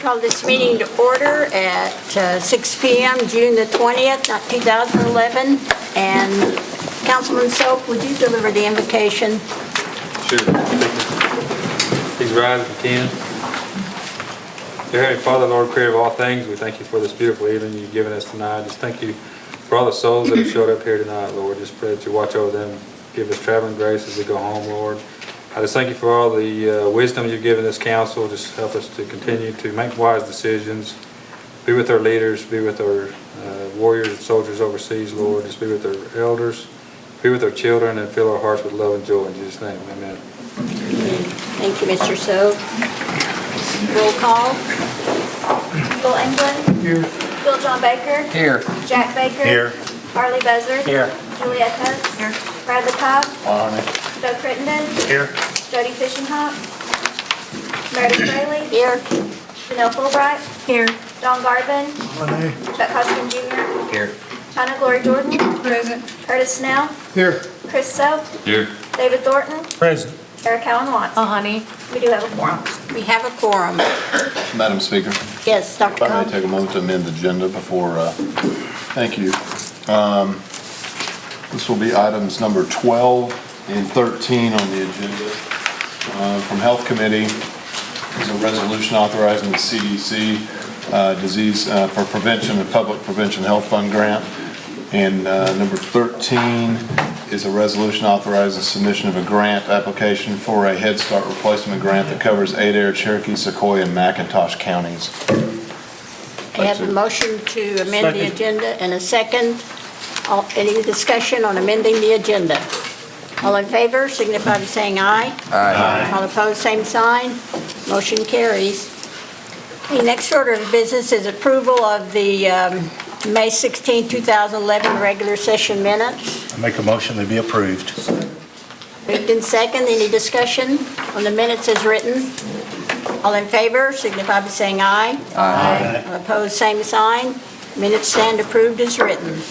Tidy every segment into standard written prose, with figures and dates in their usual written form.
call this meeting to order at 6 p.m., June the 20th, 2011. And Councilman Soap, would you deliver the invocation? Sure. Please rise if you can. Dear Heavenly Father, Lord, creator of all things, we thank you for this beautiful evening you've given us tonight. Just thank you for all the souls that have showed up here tonight, Lord. Just pray that you watch over them, give us traveling grace as we go home, Lord. I just thank you for all the wisdom you've given this council. Just help us to continue to make wise decisions. Be with our leaders, be with our warriors and soldiers overseas, Lord. Just be with our elders, be with our children, and fill our hearts with love and joy. In Jesus' name, amen. Thank you, Mr. Soap. Roll call. Bill England. Here. Bill John Baker. Here. Jack Baker. Here. Harley Bezer. Here. Juliet Coates. Here. Bradley Cobb. On it. Doug Crittenden. Here. Jody Fishenhop. Meredith Fraley. Here. Janelle Fulbright. Here. Don Garvin. On it. Chuck Huston Jr. Here. China Glory Jordan. Present. Curtis Snell. Here. Chris Soap. Here. David Thornton. Present. Eric Allen Watts. Honey. We do have a quorum. We have a quorum. Madam Speaker, Yes, Dr. if I may Cobb. take a moment to amend the agenda before, thank you. This will be items number 12 and 13 on the agenda. From Health Committee is a resolution authorizing the CDC disease for prevention and public prevention health fund grant. And number 13 is a resolution authorizing submission of a grant application for a Head Start replacement grant that covers Adair, Cherokee, Sequoia, and McIntosh counties. I have a motion to amend the agenda and a second. Any discussion on amending the agenda? All in favor, signify by saying aye. Aye. All opposed, same sign. Motion carries. The next order of business is approval of the May 16, 2011 regular session minutes. I make a motion they be approved. Moved in second. Any discussion on the minutes as written? All in favor, signify by saying aye. Aye. All opposed, same sign. Minutes stand approved as written.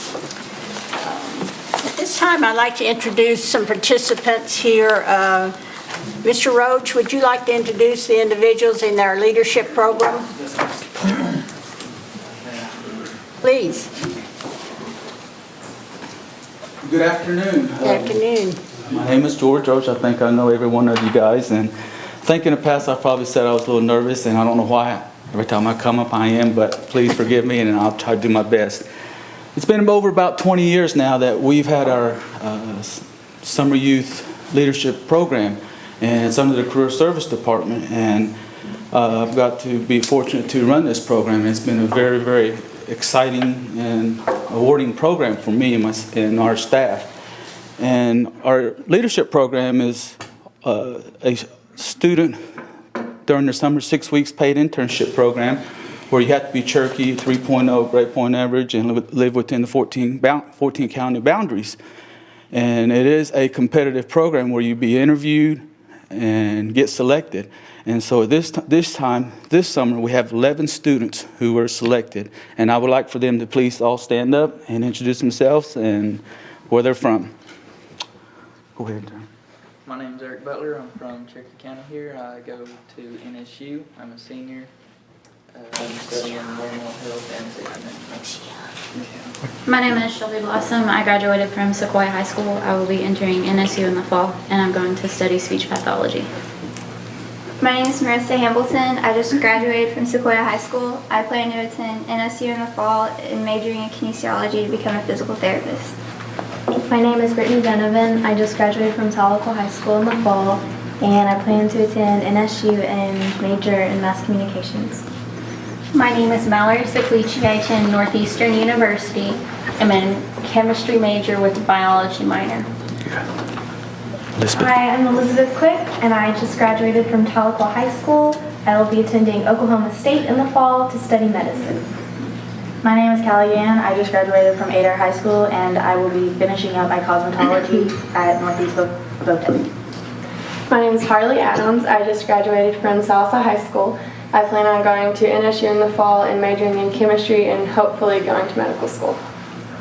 At this time, I'd like to introduce some participants here. Mr. Roach, would you like to introduce the individuals in our leadership program? Please. Good afternoon. Good afternoon. My name is George Roach. I think I know every one of you guys. And I think in the past I probably said I was a little nervous, and I don't know why. Every time I come up I am, but please forgive me and I'll try to do my best. It's been over about 20 years now that we've had our summer youth leadership program, and it's under the Career Service Department. And I've got to be fortunate to run this program. It's been a very, very exciting and awarding program for me and our staff. And our leadership program is a student during the summer 6 weeks paid internship program where you have to be Cherokee 3.0 grade point average and live within the 14 county boundaries. And it is a competitive program where you be interviewed and get selected. And so this summer, we have 11 students who were selected. And I would like for them to please all stand up and introduce themselves and where they're from. Go ahead, Darren. My name is Eric Butler. I'm from Cherokee County here. I go to NSU. I'm a senior. I'm studying environmental health and safety management. My name is Shelby Blossom. I graduated from Sequoia High School. I will be entering NSU in the fall, and I'm going to study speech pathology. My name is Marissa Hambleton. I just graduated from Sequoia High School. I plan to attend NSU in the fall and majoring in kinesiology to become a physical therapist. My name is Brittany Donovan. I just graduated from Tahlequah High School in the fall, and I plan to attend NSU and major in mass communications. My name is Mallory Siklichi. I attend Northeastern University. I'm a chemistry major with a biology minor. Hi, I'm Elizabeth Quick, and I just graduated from Tahlequah High School. I will be attending Oklahoma State in the fall to study medicine. My name is Callie Ann. I just graduated from Adair High School, and I will be finishing up my cosmetology at Northeast Votek. My name is Harley Adams. I just graduated from Salsa High School. I plan on going to NSU in the fall and majoring in chemistry and hopefully going to medical school.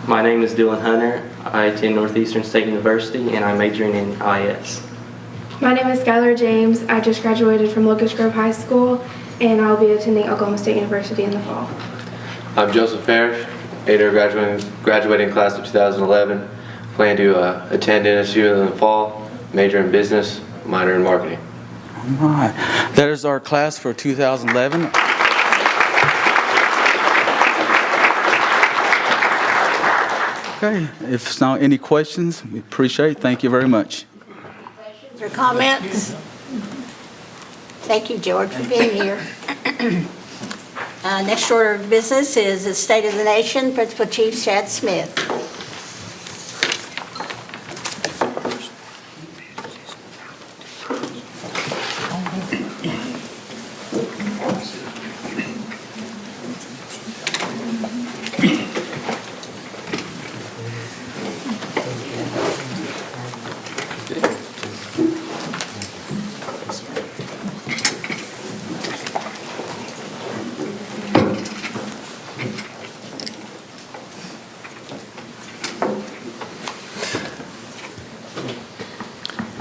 My name is Dylan Hunter. I attend Northeastern State University and I'm majoring in IS. My name is Skylar James. I just graduated from Locust Grove High School and I'll be attending Oklahoma State University in the fall. I'm Joseph Parrish, Adair graduating class of 2011. Plan to attend NSU in the fall, major in business, minor in marketing. All right. That is our class for 2011. Okay, if there's now any questions, we appreciate it. Thank you very much. Questions or comments? Thank you, George, for being here. Next order of business is the State of the Nation, Principal Chief Chad Smith.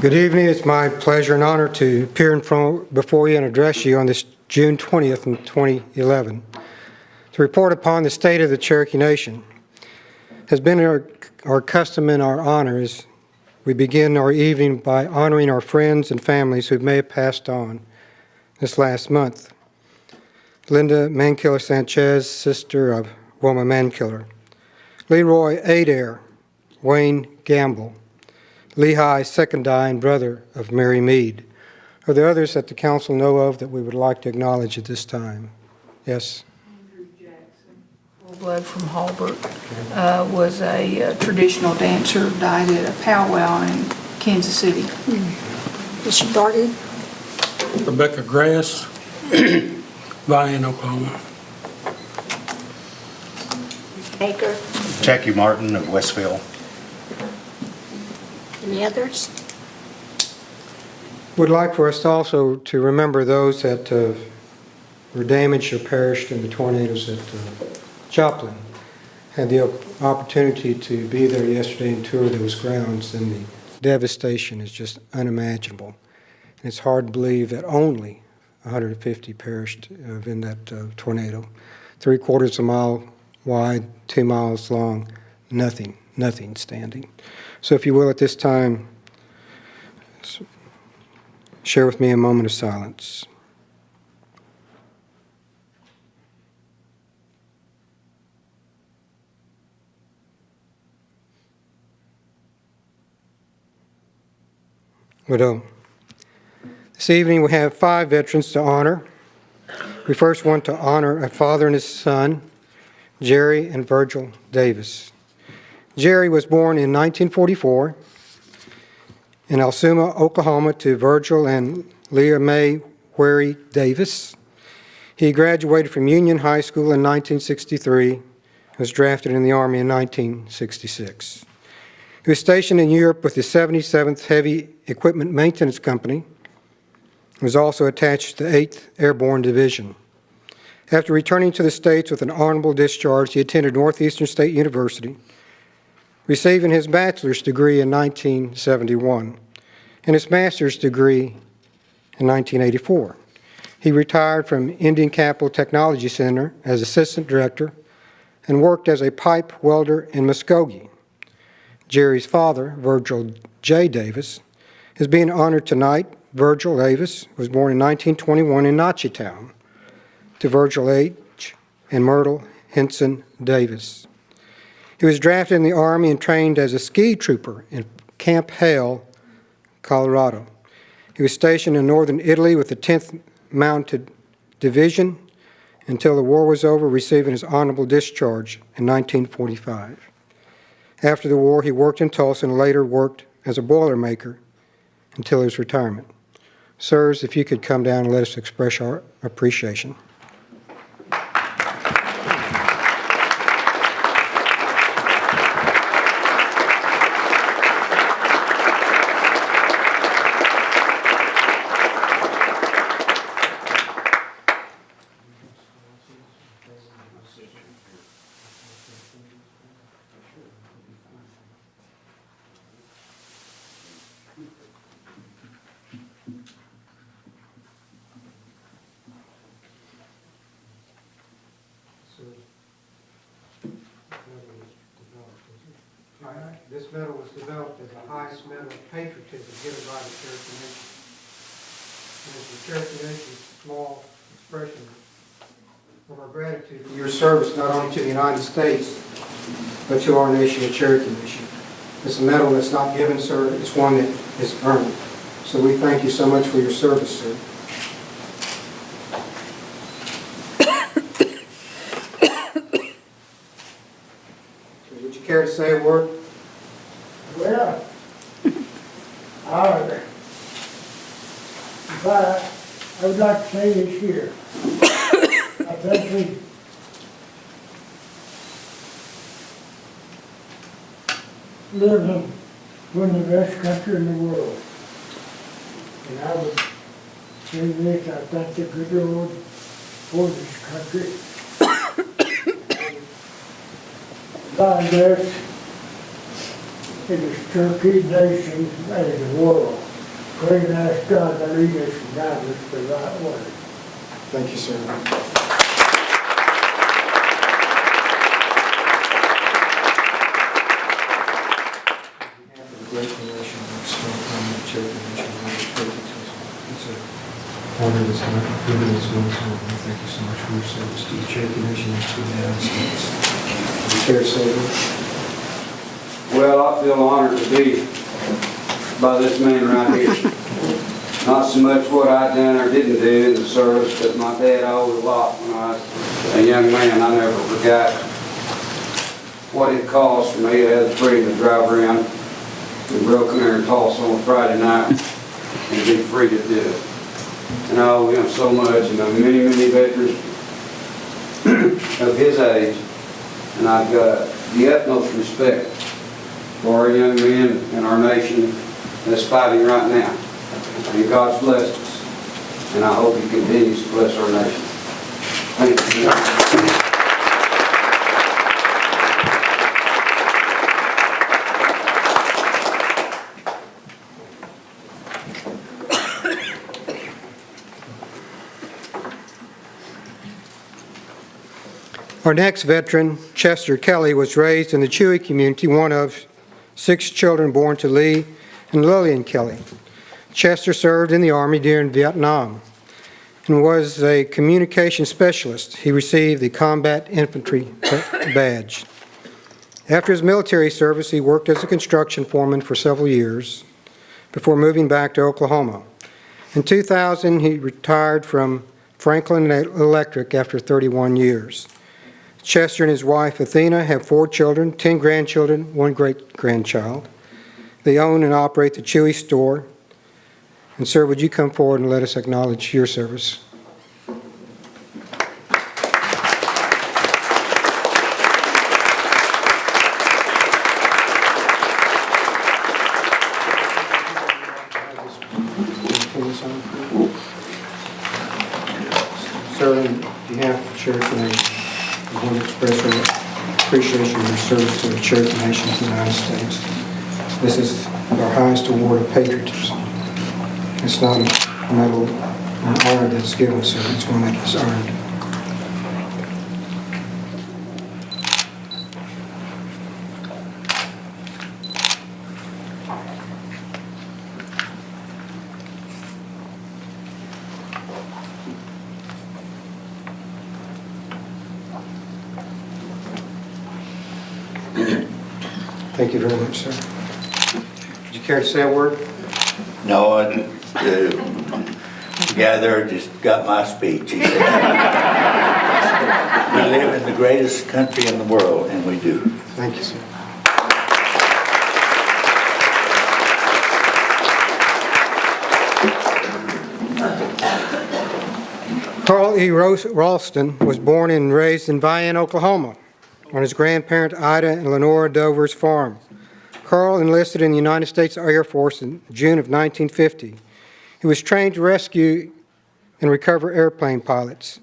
Good evening. It's my pleasure and honor to appear before you and address you on this June 20th, 2011 to report upon the state of the Cherokee Nation. It has been our custom and our honor as we begin our evening by honoring our friends and families who may have passed on this last month. Linda Mankiller Sanchez, sister of Wilma Mankiller. Leroy Adair, Wayne Gamble. Lehigh Secondine, brother of Mary Mead. Are there others that the council know of that we would like to acknowledge at this time? Yes? Andrew Jackson, full-blood from Halbert, was a traditional dancer, died at a powwow in Kansas City. Mr. Thornton? Rebecca Grass, Vian, Oklahoma. Baker? Jackie Martin of Westville. Any others? Would like for us also to remember those that were damaged or perished in the tornadoes at Joplin. Had the opportunity to be there yesterday and tour those grounds, and the devastation is just unimaginable. And it's hard to believe that only 150 perished in that tornado. 3/4 of a mile wide, 2 miles long, nothing standing. So if you will, at this time, share with me a moment of silence. Widow. This evening we have 5 veterans to honor. We first want to honor a father and his son, Jerry and Virgil Davis. Jerry was born in 1944 in Alsuma, Oklahoma, to Virgil and Leah Mae Wary Davis. He graduated from Union High School in 1963 and was drafted in the Army in 1966. He was stationed in Europe with the 77th Heavy Equipment Maintenance Company and was also attached to the 8th Airborne Division. After returning to the States with an honorable discharge, he attended Northeastern State University, receiving his bachelor's degree in 1971 and his master's degree in 1984. He retired from Indian Capital Technology Center as assistant director and worked as a pipe welder in Muskogee. Jerry's father, Virgil J. Davis, is being honored tonight. Virgil Davis was born in 1921 in Nachitown to Virgil H. and Myrtle Henson Davis. He was drafted in the Army and trained as a ski trooper in Camp Hale, Colorado. He was stationed in northern Italy with the 10th Mounted Division until the war was over, receiving his honorable discharge in 1945. After the war, he worked in Tulsa and later worked as a boilermaker until his retirement. Sirs, if you could come down and let us express our appreciation. This medal was developed as the highest medal of patriotism given by the Cherokee Nation. And as the Cherokee Nation's small expression of our gratitude for your service not only to the United States, but to our nation, the Cherokee Nation. It's a medal that's not given, sir. It's one that is earned. So we thank you so much for your service, sir. Would you care to say a word? Well, I would like to say this here. I think we live in one of the best countries in the world. And I would say this, I thank the good Lord for this country. God us in this Cherokee Nation and the world. Pray and ask God to lead us and guide us the right way. Thank you, sir. Great nation of the Cherokee Nation. It's an honor that's not given as well, so thank you so much for your service to the Cherokee Nation and to the United States. Would you care to say that? Well, I feel honored to be by this man right here. Not so much what I done or didn't do in the service, but my dad owed a lot when I was a young man. I never forgot what it cost for me to have the freedom to drive around in Broken Arrow and Tulsa on Friday night and be free to do it. And I owe him so much, and many, many veterans of his age, and I've got the utmost respect for our young men and our nation that's fighting right now. And God's blessed us, and I hope He continues to bless our nation. Thank you. Our next veteran, Chester Kelly, was raised in the Chewy community, one of 6 children born to Lee and Lillian Kelly. Chester served in the Army during Vietnam and was a communication specialist. He received the Combat Infantry Badge. After his military service, he worked as a construction foreman for several years before moving back to Oklahoma. In 2000, he retired from Franklin Electric after 31 years. Chester and his wife, Athena, have 4 children, 10 grandchildren, 1 great-grandchild. They own and operate the Chewy store. And sir, would you come forward and let us acknowledge your service? Sir, on behalf of the Cherokee Nation, I want to express our appreciation of your service to the Cherokee Nation of the United States. This is our highest award of patriotism. It's not a medal, an honor that's given, sir. It's one that is earned. Thank you very much, sir. Would you care to say a word? No, the guy there just got my speech. He said, we live in the greatest country in the world, and we do. Thank you, sir. Carl E. Ralston was born and raised in Vian, Oklahoma, on his grandparent Ida and Lenora Dover's farm. Carl enlisted in the United States Air Force in June of 1950. He was trained to rescue and recover airplane pilots.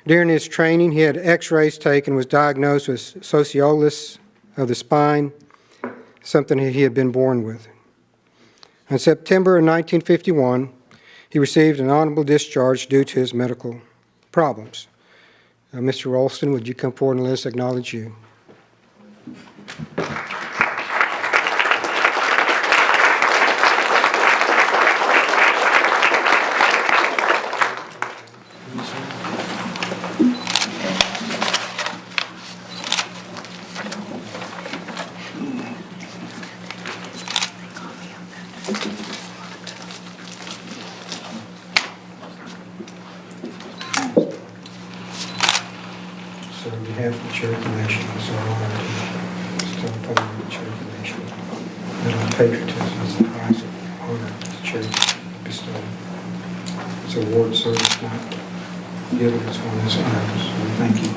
During his training, he had x-rays taken and was diagnosed with scoliosis of the spine, something he had been born with. In September of 1951, he received an honorable discharge due to his medical problems. Mr. Ralston, would you come forward and let us acknowledge you? So on behalf of the Cherokee Nation, it's our honor to bestow upon the Cherokee Nation medal of patriotism as the highest honor the Cherokee bestowed. It's an award service not given as one of his honors. So we thank you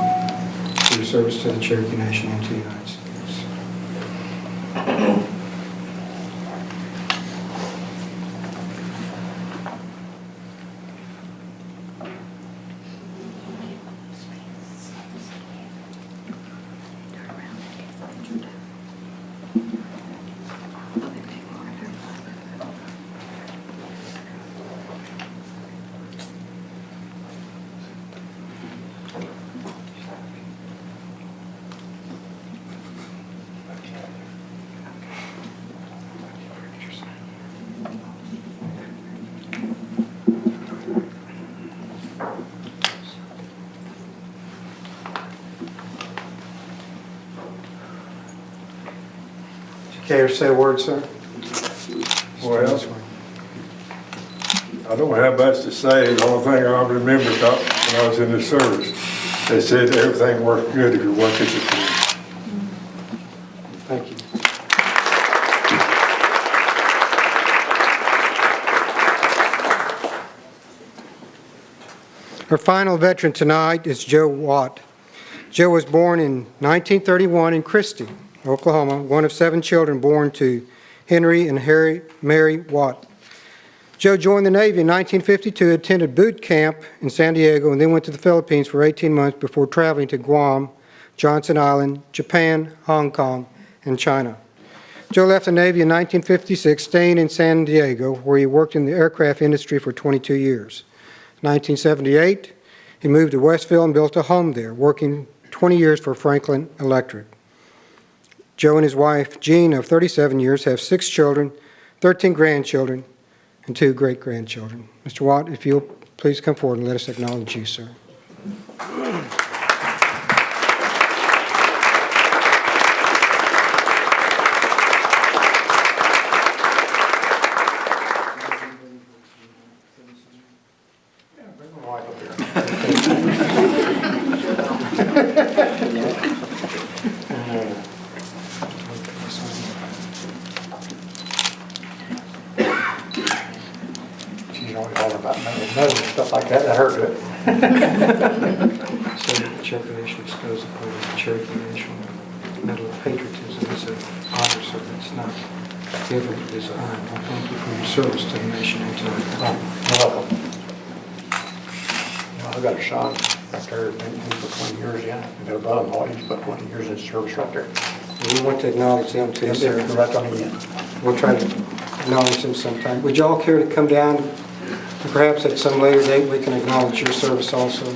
for your service to the Cherokee Nation and to the United States. Care to say a word, sir? Well, I don't have much to say. The only thing I remember when I was in the service, they said everything worked good if you work as a team. Thank you. Our final veteran tonight is Joe Watt. Joe was born in 1931 in Christie, Oklahoma, one of 7 children born to Henry and Mary Watt. Joe joined the Navy in 1952, attended boot camp in San Diego, and then went to the Philippines for 18 months before traveling to Guam, Johnson Island, Japan, Hong Kong, and China. Joe left the Navy in 1956, staying in San Diego, where he worked in the aircraft industry for 22 years. In 1978, he moved to Westville and built a home there, working 20 years for Franklin Electric. Joe and his wife, Jean, of 37 years, have 6 children, 13 grandchildren, and 2 great-grandchildren. Mr. Watt, if you'll please come forward and let us acknowledge you, sir. Stuff like that, I heard it. So the Cherokee Nation bestows upon the Cherokee Nation Medal of Patriotism as an honor, so that's not given, it is earned. Well, thank you for your service to the nation and to the country. You're welcome. You know, I've got a son right there, been for 20 years, yeah. I've got a brother-in-law, he's put 20 years in service right there. We want to acknowledge them too, Yes, sir. sir. Right on the end. We'll try to acknowledge them sometime. Would you all care to come down? Perhaps at some later date, we can acknowledge your service also. Yeah,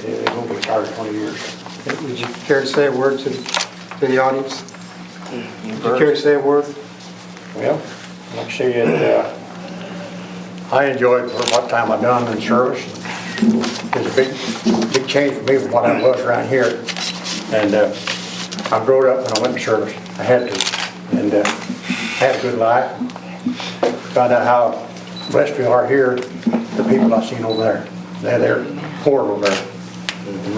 they've been retired 20 years. Would you care to say a word to the audience? Would you care to say a word? Well, like I say, I enjoyed for what time I've done in service. It was a big change for me from what I was around here. And I grew up when I went to service. I had to. And had a good life. Found out how blessed we are here, the people I've seen over there. They're poor over there. And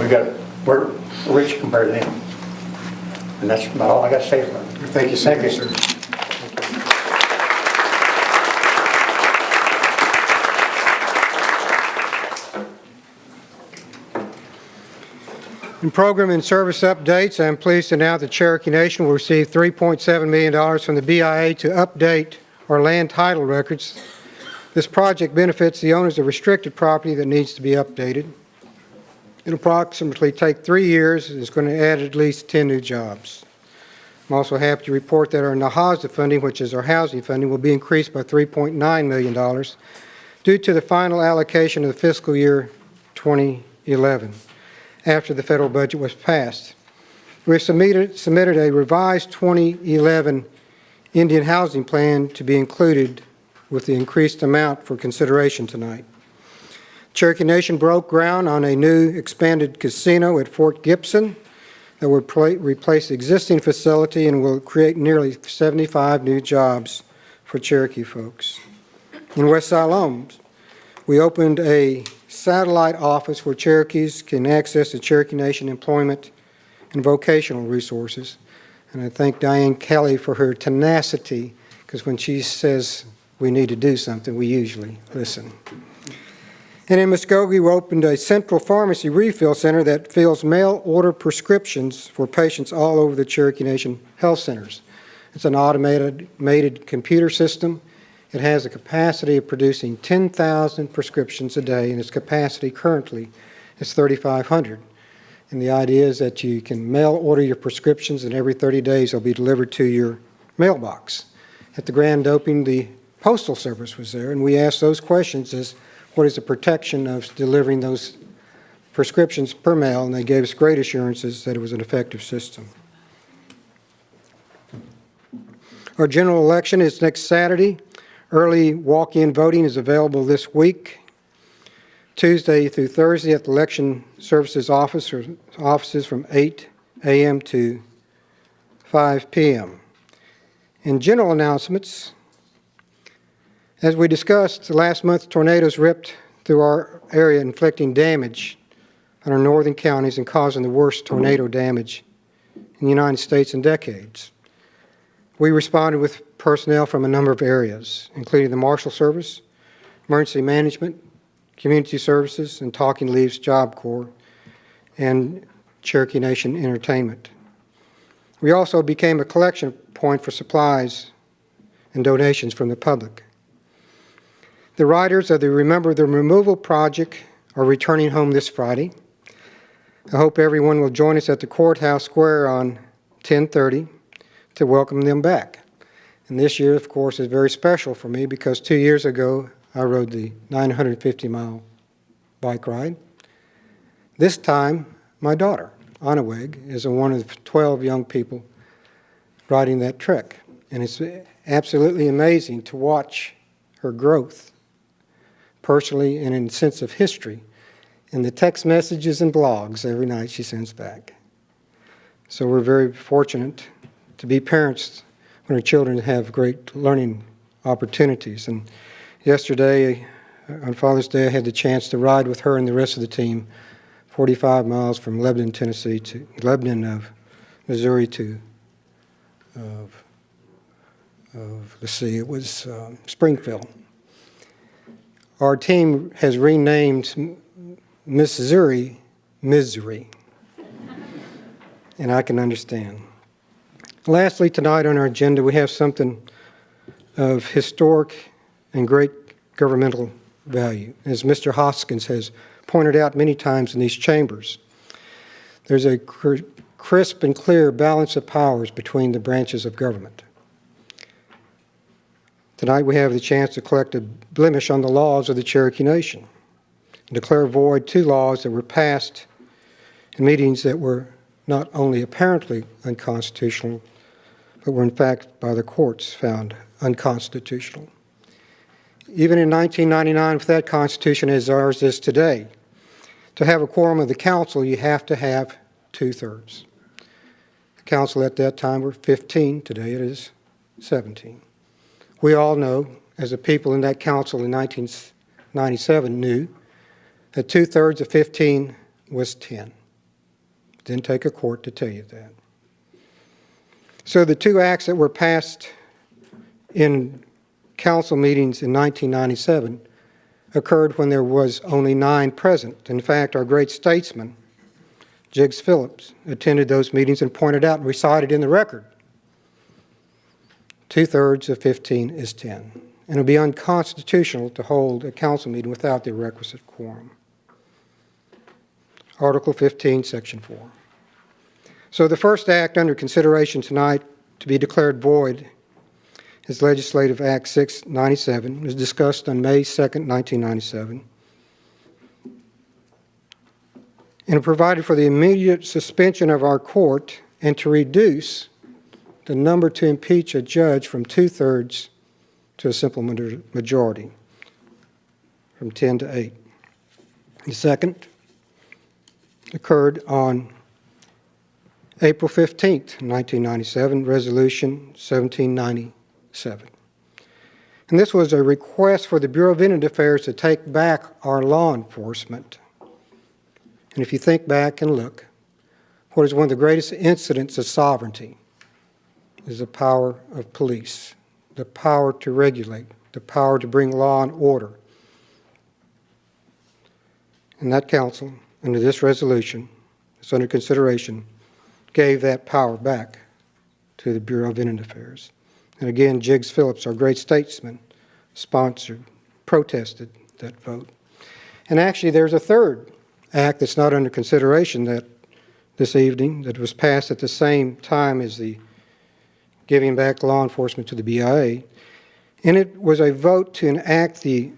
we're rich compared to them. And that's about all I got to say for it. Thank you, sir. Thank you, sir. In program and service updates, I'm pleased to announce the Cherokee Nation will receive $3.7 million from the BIA to update our land title records. This project benefits the owners of restricted property that needs to be updated. It'll approximately take 3 years. It's going to add at least 10 new jobs. I'm also happy to report that our NAHASDA funding, which is our housing funding, will be increased by $3.9 million due to the final allocation of the fiscal year 2011 after the federal budget was passed. We've submitted a revised 2011 Indian housing plan to be included with the increased amount for consideration tonight. Cherokee Nation broke ground on a new expanded casino at Fort Gibson that will replace the existing facility and will create nearly 75 new jobs for Cherokee folks. In West Siloam, we opened a satellite office where Cherokees can access the Cherokee Nation employment and vocational resources. And I thank Diane Kelly for her tenacity, because when she says we need to do something, we usually listen. And in Muskogee, we opened a central pharmacy refill center that fills mail-order prescriptions for patients all over the Cherokee Nation health centers. It's an automated computer system. It has a capacity of producing 10,000 prescriptions a day, and its capacity currently is 3,500. And the idea is that you can mail order your prescriptions, and every 30 days they'll be delivered to your mailbox. At the grand opening, the Postal Service was there, and we asked those questions as what is the protection of delivering those prescriptions per mail, and they gave us great assurances that it was an effective system. Our general election is next Saturday. Early walk-in voting is available this week, Tuesday through Thursday at the Election Services offices from 8 a.m. to 5 p.m. In general announcements, as we discussed, last month tornadoes ripped through our area, inflicting damage on our northern counties and causing the worst tornado damage in the United States in decades. We responded with personnel from a number of areas, including the Marshal Service, Emergency Management, Community Services, and Talking Leaves Job Corps, and Cherokee Nation Entertainment. We also became a collection point for supplies and donations from the public. The riders of the Remember the Removal Project are returning home this Friday. I hope everyone will join us at the Courthouse Square on 10:30 to welcome them back. And this year, of course, is very special for me because 2 years ago, I rode the 950-mile bike ride. This time, my daughter, Anaweg, is one of 12 young people riding that trek. And it's absolutely amazing to watch her growth, personally and in the sense of history, in the text messages and blogs every night she sends back. So we're very fortunate to be parents when our children have great learning opportunities. And yesterday, on Father's Day, I had the chance to ride with her and the rest of the team 45 miles from Lebanon, Tennessee to Lebanon of Missouri to Springfield. Our team has renamed Missouri, Misery, and I can understand. Lastly, tonight on our agenda, we have something of historic and great governmental value. As Mr. Hoskins has pointed out many times in these chambers, there's a crisp and clear balance of powers between the branches of government. Tonight we have the chance to collect a blemish on the laws of the Cherokee Nation and declare void 2 laws that were passed in meetings that were not only apparently unconstitutional, but were in fact by the courts found unconstitutional. Even in 1999, with that Constitution as ours is today, to have a quorum of the council, you have to have 2/3. The council at that time were 15, today it is 17. We all know, as the people in that council in 1997 knew, that 2/3 of 15 was 10. Didn't take a court to tell you that. So the 2 acts that were passed in council meetings in 1997 occurred when there was only 9 present. In fact, our great statesman, Jiggs Phillips, attended those meetings and pointed out and recited in the record, 2/3 of 15 is 10. And it would be unconstitutional to hold a council meeting without the requisite quorum. Article 15, Section 4. So the first act under consideration tonight to be declared void is Legislative Act 697. It was discussed on May 2nd, 1997. And it provided for the immediate suspension of our court and to reduce the number to impeach a judge from 2/3 to a simple majority, from 10 to 8. The second occurred on April 15th, 1997, Resolution 1797. And this was a request for the Bureau of Indian Affairs to take back our law enforcement. And if you think back and look, what is one of the greatest incidents of sovereignty is the power of police, the power to regulate, the power to bring law and order. And that council, under this resolution, that's under consideration, gave that power back to the Bureau of Indian Affairs. And again, Jiggs Phillips, our great statesman, sponsored, protested that vote. And actually, there's a third act that's not under consideration that this evening that was passed at the same time as the giving back law enforcement to the BIA. And it was a vote to enact the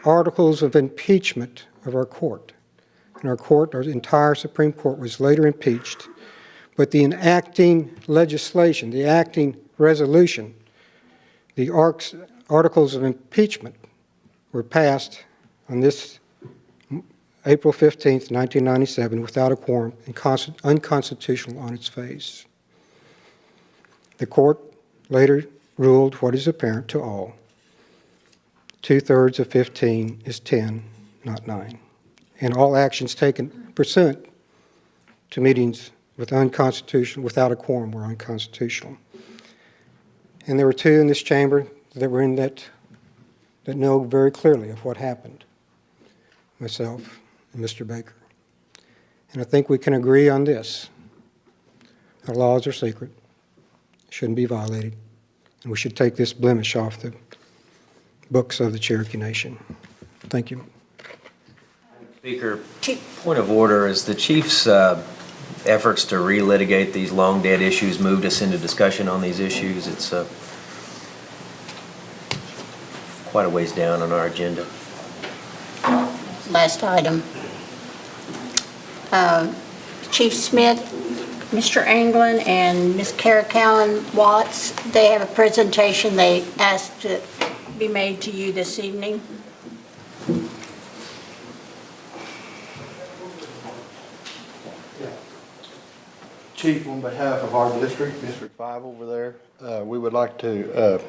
articles of impeachment of our court. And our court, our entire Supreme Court, was later impeached. But the enacting legislation, the acting resolution, the articles of impeachment were passed on this April 15th, 1997, without a quorum and unconstitutional on its face. The court later ruled what is apparent to all. 2/3 of 15 is 10, not 9. And all actions taken pursuant to meetings with unconstitutional, without a quorum, were unconstitutional. And there were two in this chamber that were in that know very clearly of what happened. Myself and Mr. Baker. And I think we can agree on this. Our laws are secret, shouldn't be violated, and we should take this blemish off the books of the Cherokee Nation. Thank you. Speaker, point of order, is the Chief's efforts to relitigate these long dead issues moved us into discussion on these issues. It's quite a ways down on our agenda. Last item. Chief Smith, Mr. Anglin, and Ms. Carricowan Watts, they have a presentation they asked to be made to you this evening. Chief, on behalf of our district, District 5 over there, we would like to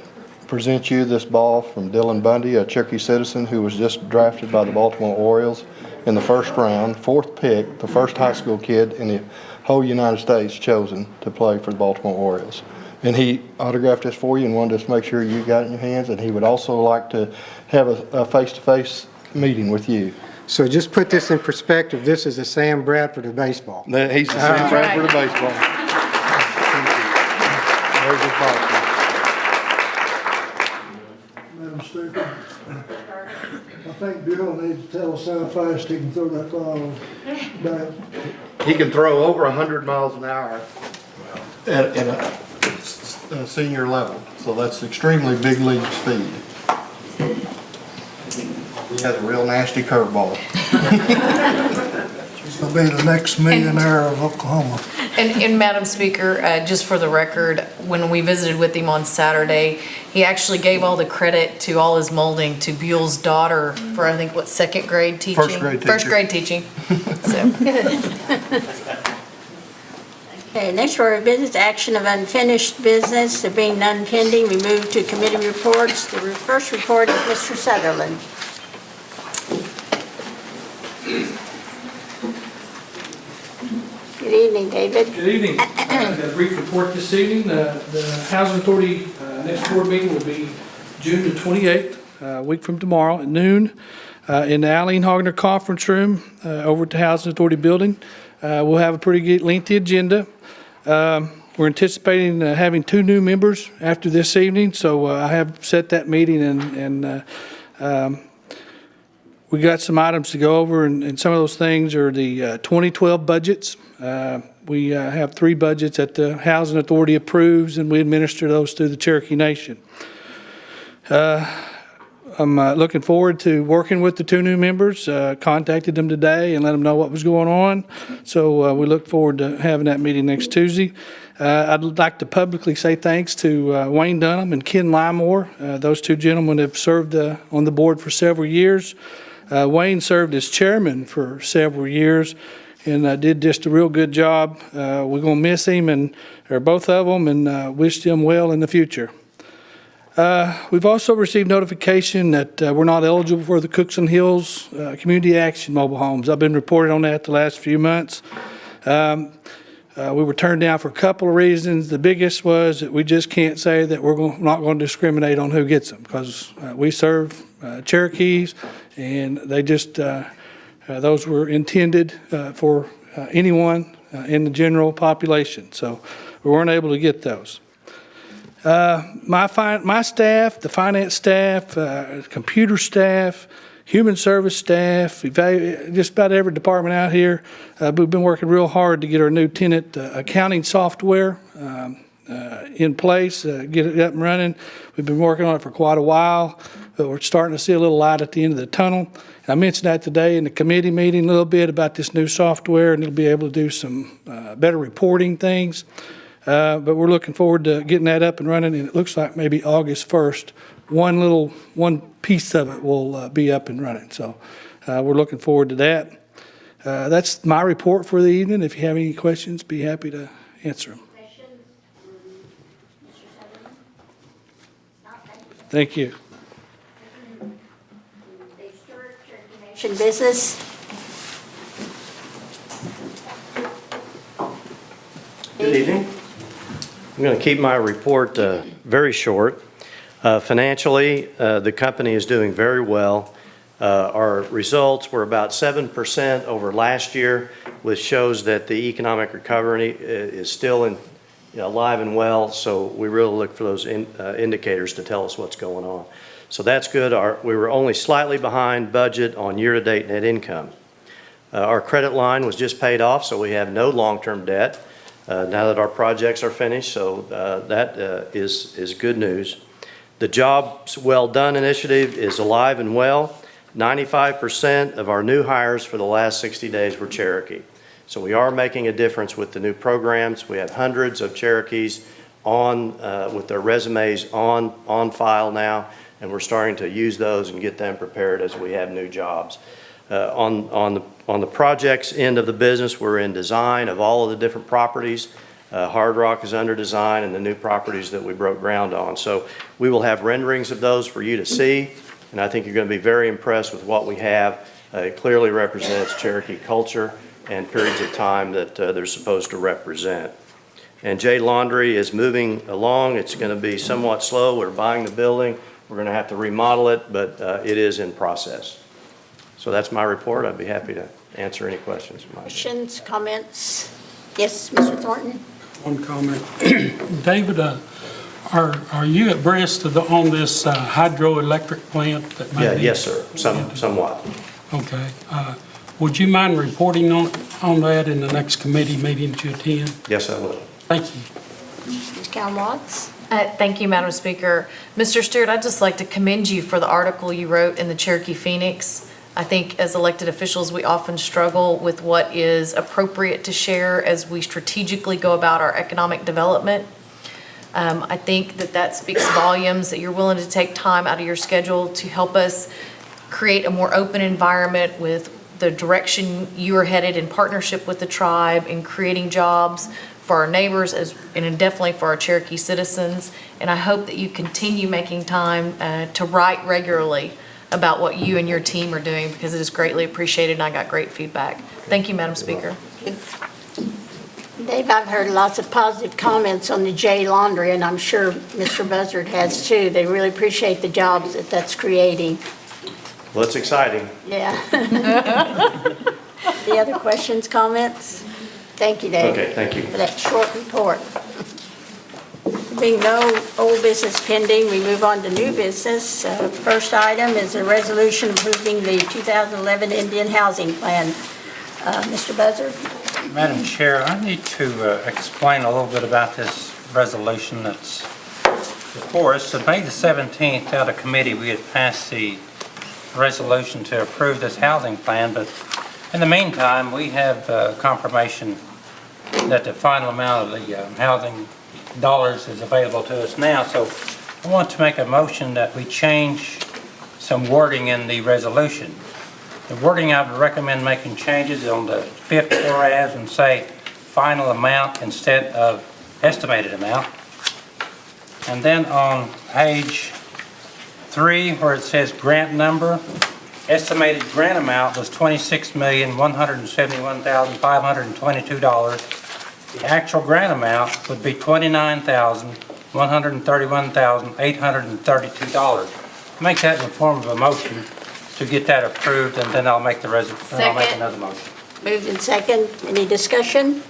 present you this ball from Dylan Bundy, a Cherokee citizen who was just drafted by the Baltimore Orioles in the first round, 4th pick, the first high school kid in the whole United States chosen to play for the Baltimore Orioles. And he autographed this for you and wanted us to make sure you got it in your hands, and he would also like to have a face-to-face meeting with you. So just put this in perspective, this is a Sam Bradford of baseball. He's the Sam Bradford of baseball. There's his ball. Madam Speaker, I think Bill needs to tell us how fast he can throw that ball back. He can throw over 100 miles an hour at a senior level, so that's extremely big league speed. He has a real nasty curveball. He's going to be the next millionaire of Oklahoma. And Madam Speaker, just for the record, when we visited with him on Saturday, he actually gave all the credit to all his molding to Buell's daughter for, I think, what, second grade teaching? First grade teacher. First grade teaching. So. Okay, next order of business, action of unfinished business. There being none pending, we move to committee reports. The first report is Mr. Sutherland. Good evening, David. Good evening. I've got a brief report this evening. The Housing Authority next board meeting will be June the 28th, a week from tomorrow at noon, in the Alene Hogner Conference Room over at the Housing Authority building. We'll have a pretty lengthy agenda. We're anticipating having 2 new members after this evening, so I have set that meeting, and we got some items to go over, and some of those things are the 2012 budgets. We have 3 budgets that the Housing Authority approves, and we administer those through the Cherokee Nation. I'm looking forward to working with the 2 new members. Contacted them today and let them know what was going on. So we look forward to having that meeting next Tuesday. I'd like to publicly say thanks to Wayne Dunham and Ken Limore. Those 2 gentlemen have served on the board for several years. Wayne served as chairman for several years, and did just a real good job. We're going to miss him, or both of them, and wish them well in the future. We've also received notification that we're not eligible for the Cookson Hills Community Action Mobile Homes. I've been reporting on that the last few months. We were turned down for a couple of reasons. The biggest was that we just can't say that we're not going to discriminate on who gets them, because we serve Cherokees, and they just, those were intended for anyone in the general population. So we weren't able to get those. My staff, the finance staff, computer staff, human service staff, just about every department out here, we've been working real hard to get our new tenant accounting software in place, get it up and running. We've been working on it for quite a while, but we're starting to see a little light at the end of the tunnel. I mentioned that today in the committee meeting a little bit about this new software, and it'll be able to do some better reporting things. But we're looking forward to getting that up and running, and it looks like maybe August 1st, one piece of it will be up and running. So we're looking forward to that. That's my report for the evening. If you have any questions, be happy to answer them. Thank you. Business. Good evening. I'm going to keep my report very short. Financially, the company is doing very well. Our results were about 7% over last year, which shows that the economic recovery is still alive and well, so we really look for those indicators to tell us what's going on. So that's good. We were only slightly behind budget on year-to-date net income. Our credit line was just paid off, so we have no long-term debt now that our projects are finished, so that is good news. The Jobs Well Done initiative is alive and well. 95% of our new hires for the last 60 days were Cherokee. So we are making a difference with the new programs. We have hundreds of Cherokees with their resumes on file now, and we're starting to use those and get them prepared as we have new jobs. On the projects end of the business, we're in design of all of the different properties. Hard Rock is under design, and the new properties that we broke ground on. So we will have renderings of those for you to see, and I think you're going to be very impressed with what we have. It clearly represents Cherokee culture and periods of time that they're supposed to represent. And J Laundry is moving along. It's going to be somewhat slow. We're buying the building. We're going to have to remodel it, but it is in process. So that's my report. I'd be happy to answer any questions. Questions, comments? Yes, Mr. Thornton? One comment. David, are you abreast on this hydroelectric plant that might be? Yes, sir. Somewhat. Okay. Would you mind reporting on that in the next committee meeting that you attend? Yes, I will. Thank you. Ms. Cal Watts? Thank you, Madam Speaker. Mr. Stewart, I'd just like to commend you for the article you wrote in the Cherokee Phoenix. I think as elected officials, we often struggle with what is appropriate to share as we strategically go about our economic development. I think that speaks volumes that you're willing to take time out of your schedule to help us create a more open environment with the direction you are headed in partnership with the tribe in creating jobs for our neighbors and definitely for our Cherokee citizens. And I hope that you continue making time to write regularly about what you and your team are doing, because it is greatly appreciated and I got great feedback. Thank you, Madam Speaker. Dave, I've heard lots of positive comments on the J Laundry, and I'm sure Mr. Buzzard has too. They really appreciate the jobs that's creating. Well, it's exciting. Yeah. The other questions, comments? Thank you, Dave. Okay, thank you. For that short report. Being no old business pending, we move on to new business. First item is a resolution approving the 2011 Indian Housing Plan. Mr. Buzzard? Madam Chair, I need to explain a little bit about this resolution that's before us. So May the 17th, out of committee, we had passed the resolution to approve this housing plan, but in the meantime, we have confirmation that the final amount of the housing dollars is available to us now. So I want to make a motion that we change some wording in the resolution. The wording I would recommend making changes on the fifth whereas and say final amount instead of estimated amount. And then on page 3, where it says grant number, estimated grant amount was $26,171,522. The actual grant amount would be $29,131,832. Make that in the form of a motion to get that approved, and then I'll make the I'll make Second. another motion. Moved in second. Any discussion?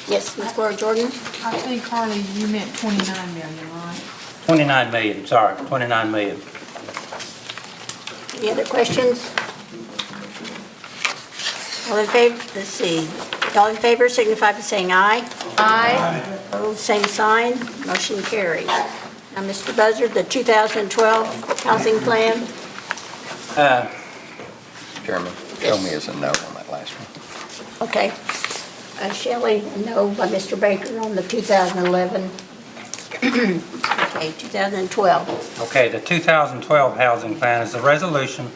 Yes, Ms. Laura Jordan? I think, Harley, you meant 29 million, right? 29 million, sorry, 29 million. Any other questions? All in favor, let's see. All in favor signify by saying aye. Aye. Opposed, same sign. Motion carries. Now, Mr. Buzzard, the 2012 housing plan? Chairman, show me as a no on that last one. Okay. Shelley, no by Mr. Baker on the 2011. Okay, 2012. Okay, the 2012 housing plan is a resolution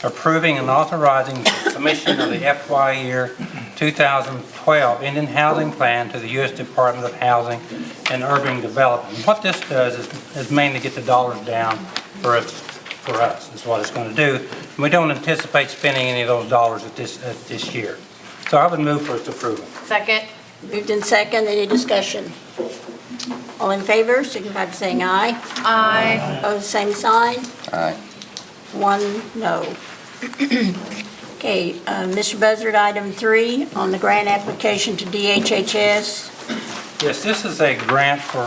approving and authorizing the submission of the FY year 2012 Indian Housing Plan to the U.S. Department of Housing and Urban Development. And what this does is mainly get the dollars down for us, is what it's going to do. And we don't anticipate spending any of those dollars at this year. So I would move for its approval. Second. Moved in second. Any discussion? All in favor signify by saying aye. Aye. Opposed, same sign. Aye. 1 no. Okay, Mr. Buzzard, item 3 on the grant application to DHHS. Yes, this is a grant for,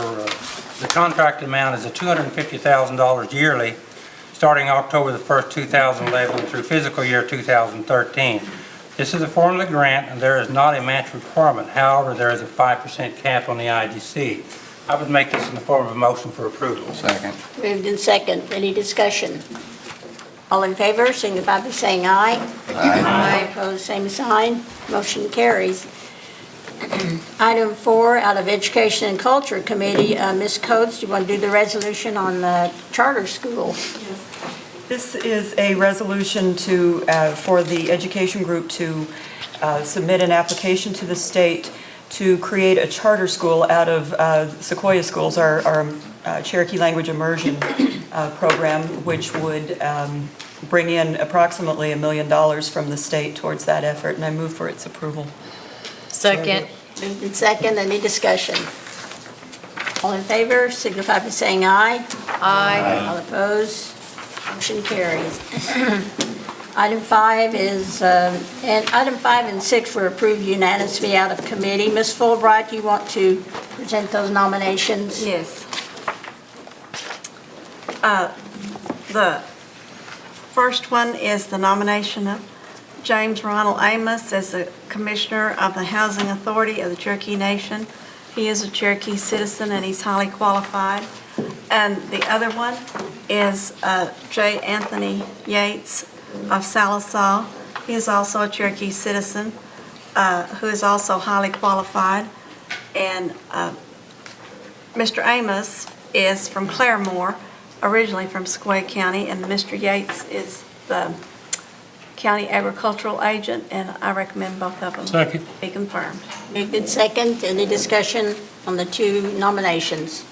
the contract amount is $250,000 yearly, starting October the 1st, 2011 through fiscal year 2013. This is a formula grant, and there is not a match requirement. However, there is a 5% cap on the IDC. I would make this in the form of a motion for approval. Second. Moved in second. Any discussion? All in favor signify by saying aye. Aye. Opposed, same sign. Motion carries. Item 4, out of Education and Culture Committee, Ms. Coates, do you want to do the resolution on the charter school? This is a resolution to, for the education group to submit an application to the state to create a charter school out of Sequoia Schools, our Cherokee language immersion program, which would bring in approximately $1 million from the state towards that effort, and I move for its approval. Second. Moved in second. Any discussion? All in favor signify by saying aye. Aye. All opposed? Motion carries. Item 5 is, and item 5 and 6 were approved unanimously out of committee. Ms. Fulbright, you want to present those nominations? Yes. The first one is the nomination of James Ronald Amos as the Commissioner of the Housing Authority of the Cherokee Nation. He is a Cherokee citizen and he's highly qualified. And the other one is J. Anthony Yates of Salisaw. He is also a Cherokee citizen who is also highly qualified. And Mr. Amos is from Claremore, originally from Sequoia County, and Mr. Yates is the county agricultural agent, and I recommend both of them Second. be confirmed. Moved in second. Any discussion on the 2 nominations?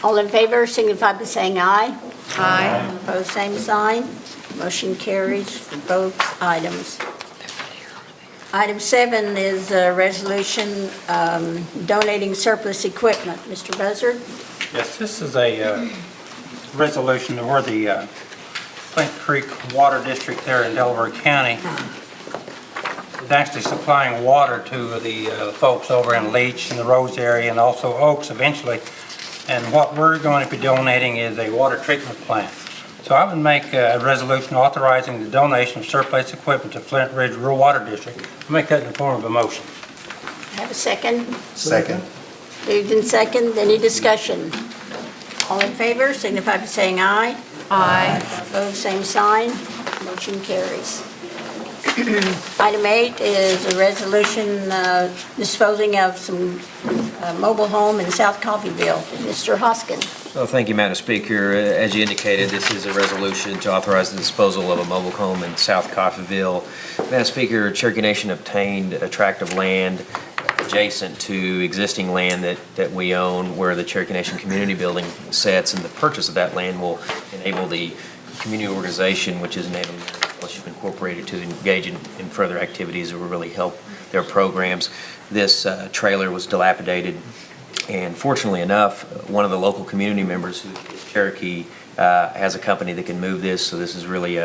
All in favor signify by saying aye. Aye. Opposed, same sign. Motion carries for both items. Item 7 is a resolution donating surplus equipment. Mr. Buzzard? Yes, this is a resolution where the Flint Creek Water District there in Delaware County is actually supplying water to the folks over in Leach and the Rose area and also Oaks eventually. And what we're going to be donating is a water treatment plant. So I would make a resolution authorizing the donation of surplus equipment to Flint Ridge Rural Water District. I'll make that in the form of a motion. Have a second? Second. Moved in second. Any discussion? All in favor signify by saying aye. Aye. Opposed, same sign. Motion carries. Item 8 is a resolution disposing of some mobile home in South Coffeyville. Mr. Hoskins. Well, thank you, Madam Speaker. As you indicated, this is a resolution to authorize the disposal of a mobile home in South Coffeyville. Madam Speaker, Cherokee Nation obtained a tract of land adjacent to existing land that we own where the Cherokee Nation Community Building sits, and the purchase of that land will enable the community organization, which is Native American Fellowship Incorporated, to engage in further activities that will really help their programs. This trailer was dilapidated, and fortunately enough, one of the local community members, who is Cherokee, has a company that can move this, so this is really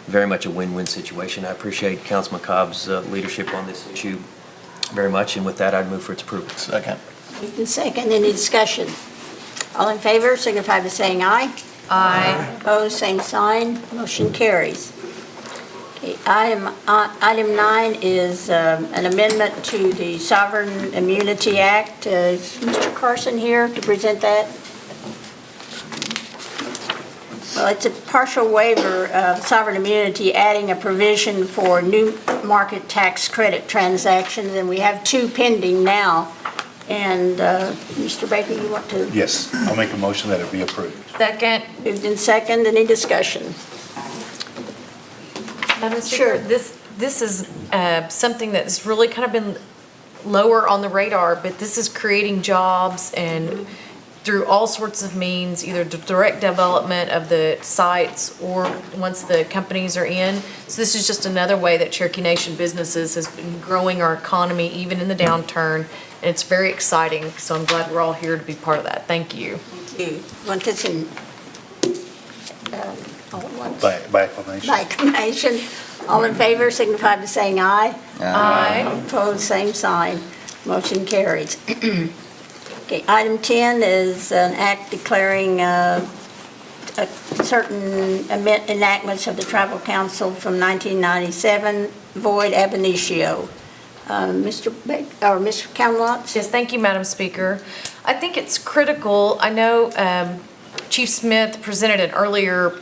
very much a win-win situation. I appreciate Councilman Cobb's leadership on this issue very much, and with that, I'd move for its approval. Second. Moved and second, any discussion? All in favor, signify by saying aye. Aye. Opposed, same sign, motion carries. Okay, item 9 is an amendment to the Sovereign Immunity Act. Is Mr. Carson here to present that? Well, it's a partial waiver of sovereign immunity, adding a provision for new market tax credit transactions, and we have 2 pending now. And Mr. Baker, you want to? Yes, I'll make a motion that it be approved. Second. Moved in second, any discussion? Madam Speaker, this is something that's really kind of been lower on the radar, but this is creating jobs and through all sorts of means, either the direct development of the sites or once the companies are in. So this is just another way that Cherokee Nation businesses has been growing our economy even in the downturn. And it's very exciting, so I'm glad we're all here to be part of that. Thank you. You want this in all at once? By acclamation. By acclamation. All in favor, signify by saying aye. Aye. Opposed, same sign. Motion carries. Okay, item 10 is an act declaring certain enactments of the Tribal Council from 1997 void ab initio. Mr. County-Watts? Yes, thank you, Madam Speaker. I think it's critical. I know Chief Smith presented an earlier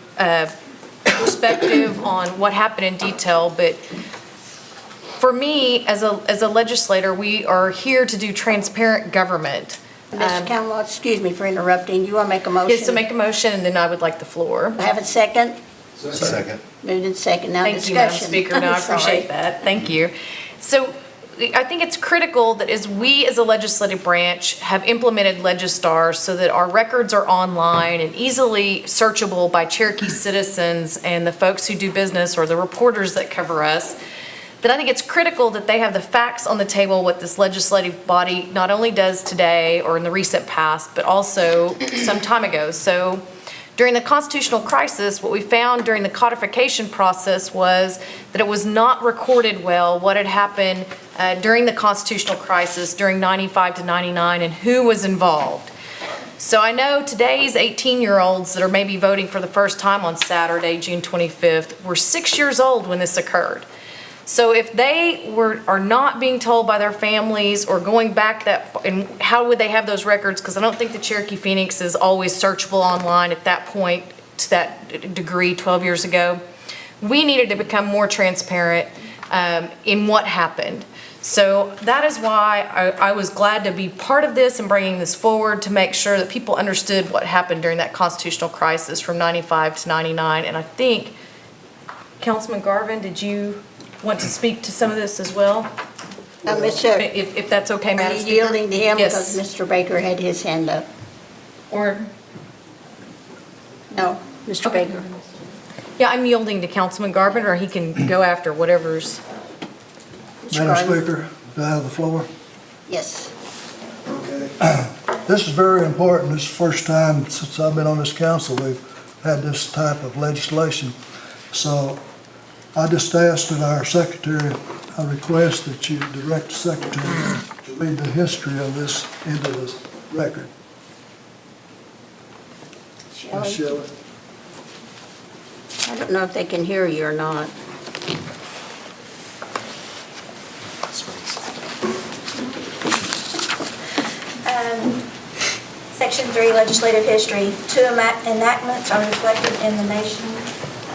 perspective on what happened in detail, but for me, as a legislator, we are here to do transparent government. Mr. County-Watts, excuse me for interrupting. You want to make a motion? Yes, to make a motion, and then I would like the floor. Have a second? Second. Moved in second. Now Thank you, Madam discussion. Speaker. No, I Sorry. appreciate that. Thank you. So I think it's critical that as we as a legislative branch have implemented Legistar so that our records are online and easily searchable by Cherokee citizens and the folks who do business or the reporters that cover us, that I think it's critical that they have the facts on the table, what this legislative body not only does today or in the recent past, but also some time ago. So during the constitutional crisis, what we found during the codification process was that it was not recorded well what had happened during the constitutional crisis during 95 to 99 and who was involved. So I know today's 18-year-olds that are maybe voting for the first time on Saturday, June 25th, were 6 years old when this occurred. So if they are not being told by their families or going back and how would they have those records? Because I don't think the Cherokee Phoenix is always searchable online at that point to that degree 12 years ago. We needed to become more transparent in what happened. So that is why I was glad to be part of this and bringing this forward to make sure that people understood what happened during that constitutional crisis from 95 to 99. And I think, Councilman Garvin, did you want to speak to some of this as well? If that's okay, Madam Speaker? Are you yielding to him? Yes. Because Mr. Baker had his hand up. Or, No, Mr. Baker. yeah, I'm yielding to Councilman Garvin, or he can go after whatever's. Madam Speaker, do I have the floor? Yes. This is very important. This is the first time since I've been on this council we've had this type of legislation. So I just asked that our secretary, I request that you direct the secretary to read the history of this into the record. Ms. Shelley. I don't know if they can hear you or not. Section 3, legislative history. 2 enactments are reflected in the nation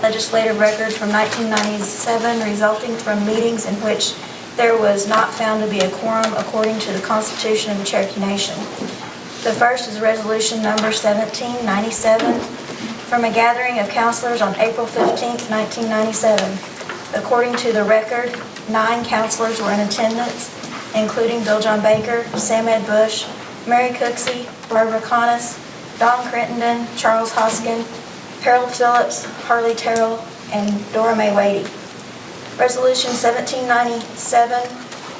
legislative record from 1997 resulting from meetings in which there was not found to be a quorum according to the Constitution of the Cherokee Nation. The first is Resolution Number 1797, from a gathering of councilors on April 15, 1997. According to the record, 9 councilors were in attendance, including Bill John Baker, Sam Ed Bush, Mary Cooksey, Barbara Connis, Don Crittenden, Charles Hoskin, Harold Phillips, Harley Terrell, and Dora Mae Wadey. Resolution 1797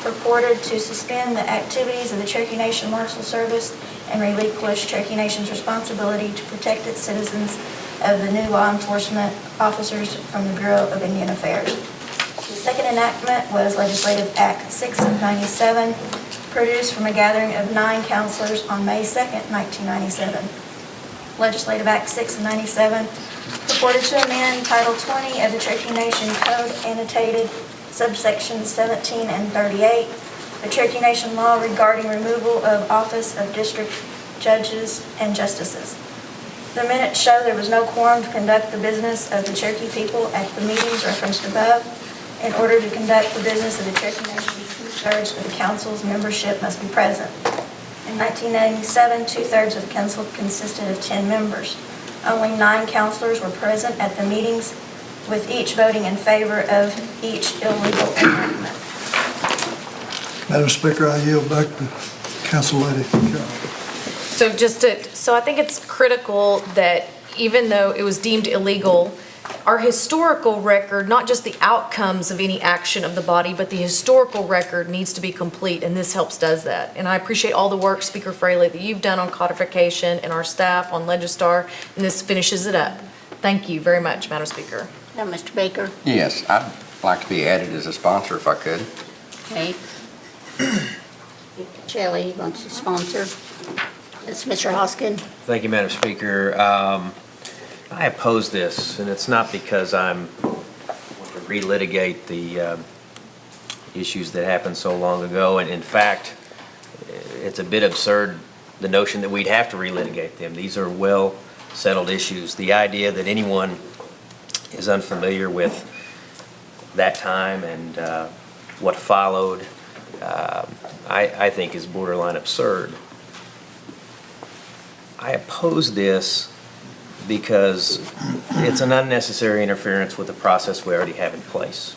purported to suspend the activities of the Cherokee Nation Marshal Service and relinquish Cherokee Nation's responsibility to protect its citizens of the new law enforcement officers from the Bureau of Indian Affairs. The second enactment was Legislative Act 6 of 97, produced from a gathering of 9 councilors on May 2, 1997. Legislative Act 6 of 97 purported to amend Title 20 of the Cherokee Nation Code, annotated subsections 17 and 38, the Cherokee Nation law regarding removal of office of district judges and justices. The minutes show there was no quorum to conduct the business of the Cherokee people at the meetings referenced above. In order to conduct the business of the Cherokee Nation, 2/3 of the council's membership must be present. In 1997, 2/3 of the council consisted of 10 members. Only 9 councilors were present at the meetings, with each voting in favor of each illegal enactment. Madam Speaker, I yield back to Council Lady Carroll. So I think it's critical that even though it was deemed illegal, our historical record, not just the outcomes of any action of the body, but the historical record needs to be complete, and this helps does that. And I appreciate all the work, Speaker Fraley, that you've done on codification and our staff on Legistar, and this finishes it up. Thank you very much, Madam Speaker. Now, Mr. Baker. Yes, I'd like to be added as a sponsor if I could. Okay. Shelley wants to sponsor. It's Mr. Hoskin. Thank you, Madam Speaker. I oppose this, and it's not because I want to relitigate the issues that happened so long ago. And in fact, it's a bit absurd, the notion that we'd have to relitigate them. These are well-settled issues. The idea that anyone is unfamiliar with that time and what followed, I think is borderline absurd. I oppose this because it's an unnecessary interference with the process we already have in place.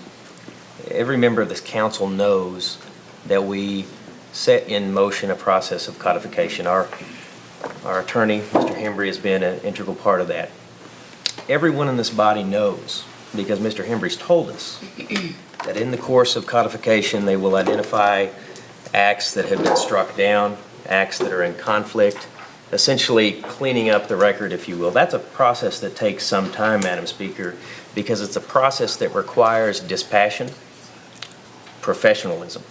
Every member of this council knows that we set in motion a process of codification. Our attorney, Mr. Hembry, has been an integral part of that. Everyone in this body knows, because Mr. Hembry's told us, that in the course of codification they will identify acts that have been struck down, acts that are in conflict, essentially cleaning up the record, if you will. That's a process that takes some time, Madam Speaker, because it's a process that requires dispassion, professionalism,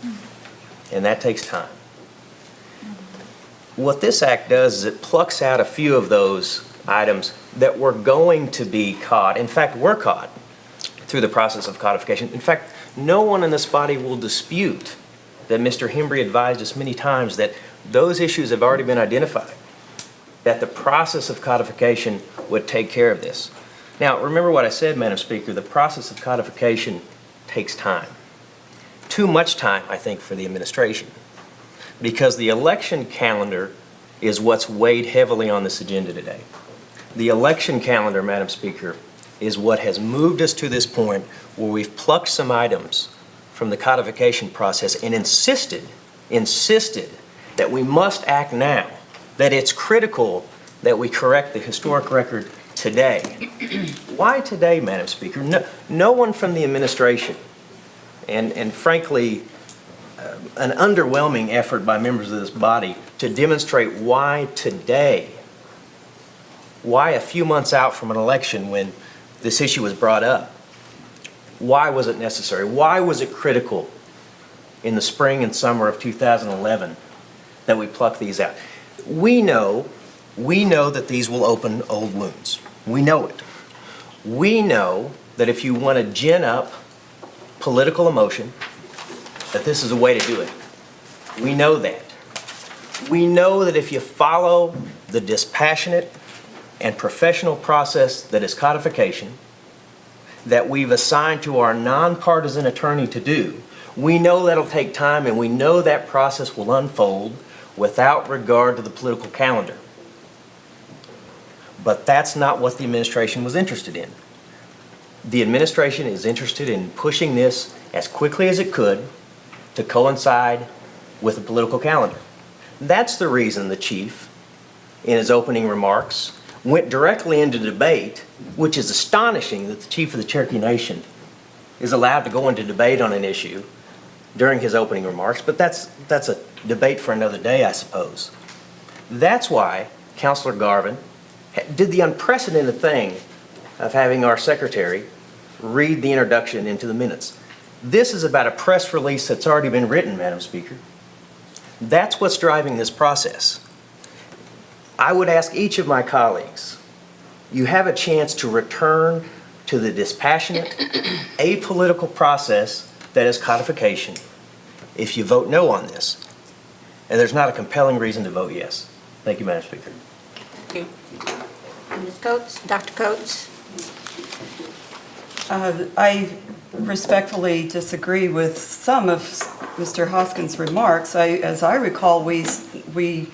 and that takes time. What this act does is it plucks out a few of those items that were going to be caught, in fact, were caught through the process of codification. In fact, no one in this body will dispute that Mr. Hembry advised us many times that those issues have already been identified, that the process of codification would take care of this. Now, remember what I said, Madam Speaker, the process of codification takes time. Too much time, I think, for the administration, because the election calendar is what's weighed heavily on this agenda today. The election calendar, Madam Speaker, is what has moved us to this point where we've plucked some items from the codification process and insisted that we must act now, that it's critical that we correct the historic record today. Why today, Madam Speaker? No one from the administration, and frankly, an underwhelming effort by members of this body to demonstrate why today, why a few months out from an election when this issue was brought up, why was it necessary? Why was it critical in the spring and summer of 2011 that we pluck these out? We know that these will open old wounds. We know it. We know that if you want to gin up political emotion, that this is a way to do it. We know that. We know that if you follow the dispassionate and professional process that is codification, that we've assigned to our nonpartisan attorney to do, We know that'll take time, and we know that process will unfold without regard to the political calendar. But that's not what the administration was interested in. The administration is interested in pushing this as quickly as it could to coincide with the political calendar. That's the reason the chief, in his opening remarks, went directly into debate, which is astonishing that the chief of the Cherokee Nation is allowed to go into debate on an issue during his opening remarks, but that's a debate for another day, I suppose. That's why Councilor Garvin did the unprecedented thing of having our secretary read the introduction into the minutes. This is about a press release that's already been written, Madam Speaker. That's what's driving this process. I would ask each of my colleagues, you have a chance to return to the dispassionate, apolitical process that is codification if you vote no on this. And there's not a compelling reason to vote yes. Thank you, Madam Speaker. Thank you. Ms. Coates, Dr. Coates? I respectfully disagree with some of Mr. Hoskins' remarks. As I recall, we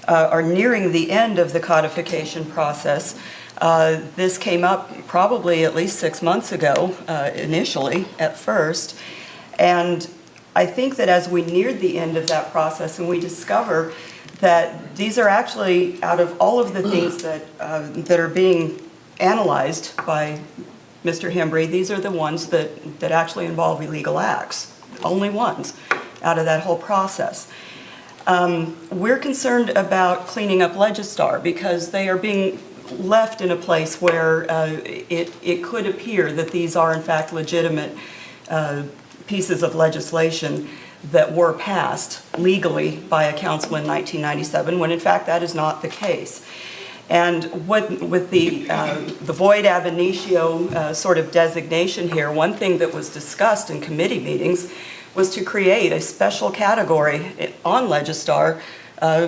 are nearing the end of the codification process. This came up probably at least 6 months ago, initially, at first. And I think that as we neared the end of that process and we discover that these are actually, out of all of the things that are being analyzed by Mr. Hembry, these are the ones that actually involve illegal acts, only ones out of that whole process. We're concerned about cleaning up Legistar because they are being left in a place where it could appear that these are in fact legitimate pieces of legislation that were passed legally by a council in 1997, when in fact that is not the case. And with the void ab initio sort of designation here, one thing that was discussed in committee meetings was to create a special category on Legistar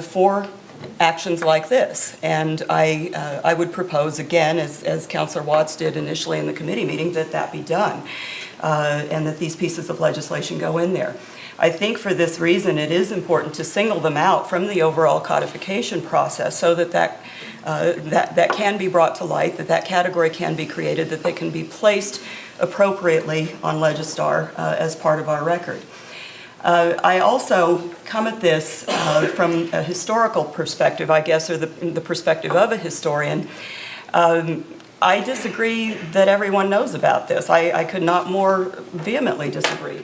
for actions like this. And I would propose again, as Councilor Watts did initially in the committee meeting, that that be done and that these pieces of legislation go in there. I think for this reason it is important to single them out from the overall codification process so that that can be brought to light, that category can be created, that they can be placed appropriately on Legistar as part of our record. I also come at this from a historical perspective, I guess, or the perspective of a historian. I disagree that everyone knows about this. I could not more vehemently disagree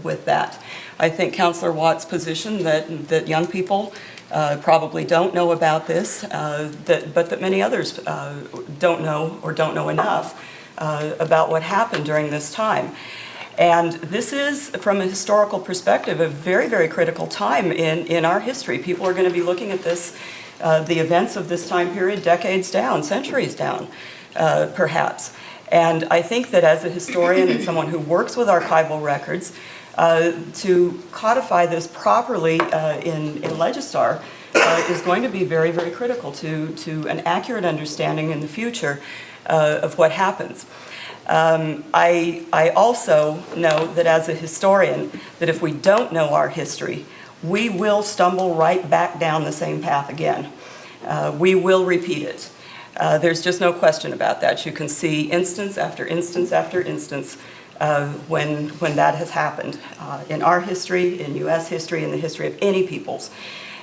with that. I think Councilor Watts' position that young people probably don't know about this, but that many others don't know or don't know enough about what happened during this time. And this is, from a historical perspective, a very, very critical time in our history. People are going to be looking at this, the events of this time period, decades down, centuries down, perhaps. And I think that as a historian and someone who works with archival records, to codify this properly in Legistar is going to be very, very critical to an accurate understanding in the future of what happens. I also know that as a historian, that if we don't know our history, we will stumble right back down the same path again. We will repeat it. There's just no question about that. You can see instance after instance after instance when that has happened in our history, in U.S. history, in the history of any peoples.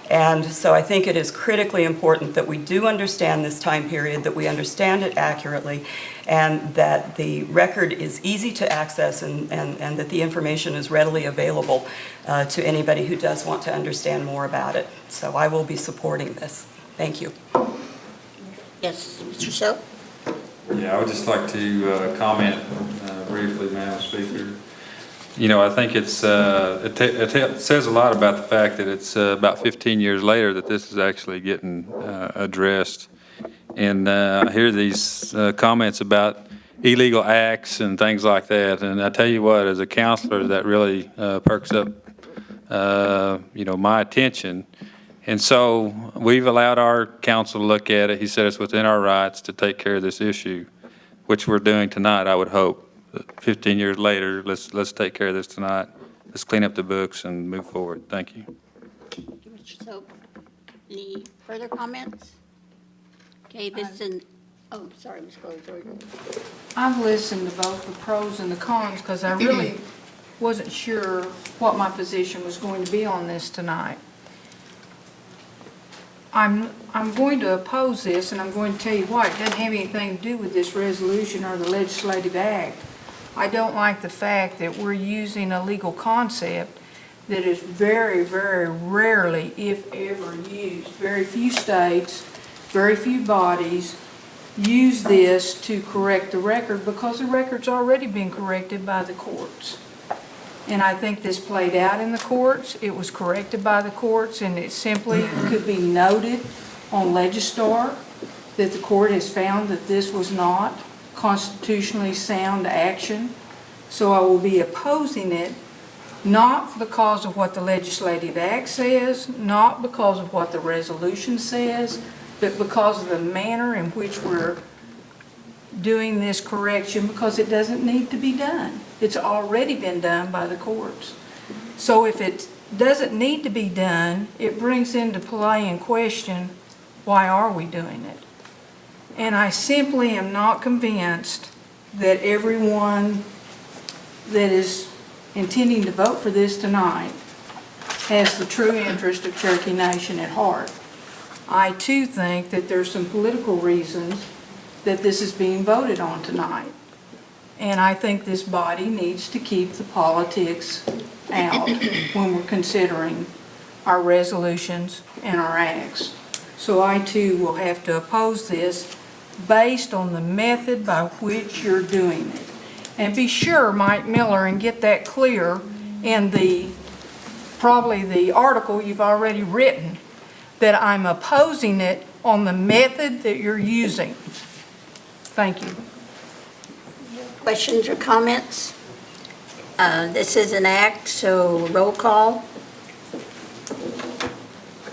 And so I think it is critically important that we do understand this time period, that we understand it accurately, and that the record is easy to access and that the information is readily available to anybody who does want to understand more about it. So I will be supporting this. Thank you. Yes, Mr. Show? Yeah, I would just like to comment briefly, Madam Speaker. You know, I think it says a lot about the fact that it's about 15 years later that this is actually getting addressed. And I hear these comments about illegal acts and things like that. And I tell you what, as a counselor, that really perks up, my attention. And so we've allowed our counsel to look at it. He said it's within our rights to take care of this issue, which we're doing tonight, I would hope. 15 years later, let's take care of this tonight. let's clean up the books and move forward. Thank you. So, any further comments? Okay, this is, oh, sorry, Ms. Jordan. I've listened to both the pros and the cons because I really wasn't sure what my position was going to be on this tonight. I'm going to oppose this, and I'm going to tell you why. It doesn't have anything to do with this resolution or the legislative act. I don't like the fact that we're using a legal concept that is very, very rarely, if ever, used. Very few states, very few bodies use this to correct the record because the record's already been corrected by the courts. And I think this played out in the courts. It was corrected by the courts, and it simply could be noted on Legistar that the court has found that this was not constitutionally sound action. So I will be opposing it, not because of what the legislative act says, not because of what the resolution says, but because of the manner in which we're doing this correction, because it doesn't need to be done. It's already been done by the courts. So if it doesn't need to be done, it brings into play and question, why are we doing it? And I simply am not convinced that everyone that is intending to vote for this tonight has the true interest of Cherokee Nation at heart. I too think that there's some political reasons that this is being voted on tonight. And I think this body needs to keep the politics out when we're considering our resolutions and our acts. So I too will have to oppose this based on the method by which you're doing it. And be sure, Mike Miller, and get that clear in probably the article you've already written, that I'm opposing it on the method that you're using. Thank you. Questions or comments? This is an act, so roll call.